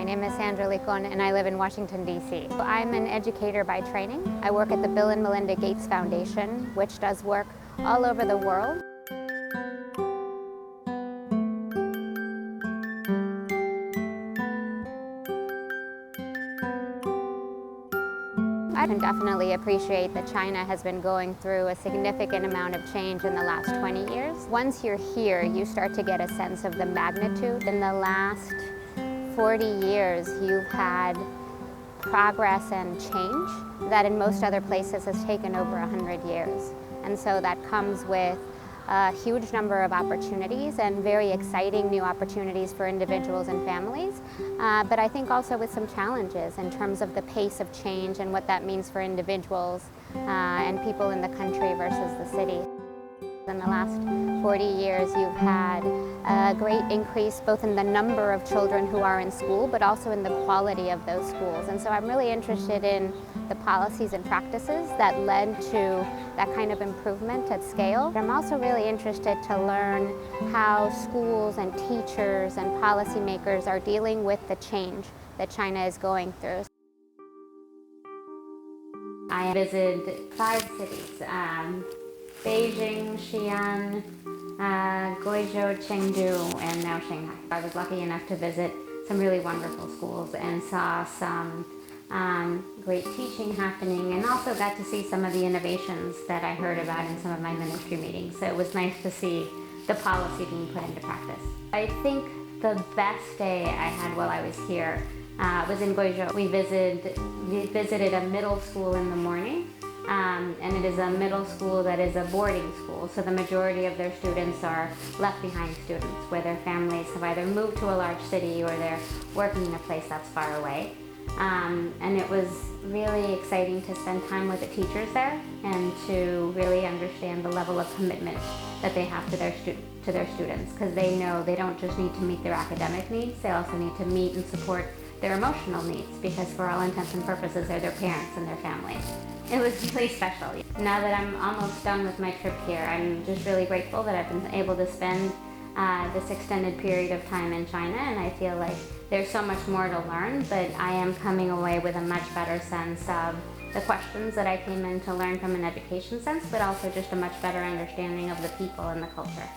name is Sandra Licon and I live in Washington, D.C. I'm an educator by training. I work at the Bill and Melinda Gates Foundation, which does work all over the world. I can definitely appreciate that China has been going through a significant amount of change in the last 20 years. Once you're here, you start to get a sense of the magnitude. In the last 40 years, you've had progress and change that in most other places has taken over 100 years. And so that comes with a huge number of opportunities and very exciting new opportunities for individuals and families, but I think also with some challenges in terms of the pace of change and what that means for individuals and people in the country versus the city. In the last 40 years, you've had a great increase both in the number of children who are in school, but also in the quality of those schools. And so I'm really interested in the policies and practices that led to that kind of improvement at scale. I'm also really interested to learn how schools and teachers and policymakers are dealing with the change that China is going through. I visited 5 cities. Beijing, Xi'an, Guizhou, Chengdu, and now Shanghai. I was lucky enough to visit some really wonderful schools and saw some great teaching happening, and also got to see some of the innovations that I heard about in some of my ministry meetings. So it was nice to see the policy being put into practice. I think the best day I had while I was here was in Guizhou. We visited a middle school in the morning. And it is a middle school that is a boarding school, so the majority of their students are left behind students, where their families have either moved to a large city or they're working in a place that's far away. And it was really exciting to spend time with the teachers there and to really understand the level of commitment that they have to their students, because they know they don't just need to meet their academic needs, they also need to meet and support their emotional needs, because for all intents and purposes they're their parents and their families. It was really special. Now that I'm almost done with my trip here, I'm just really grateful that I've been able to spend this extended period of time in China, and I feel like there's so much more to learn, but I am coming away with a much better sense of the questions that I came in to learn from an education sense, but also just a much better understanding of the people and the culture.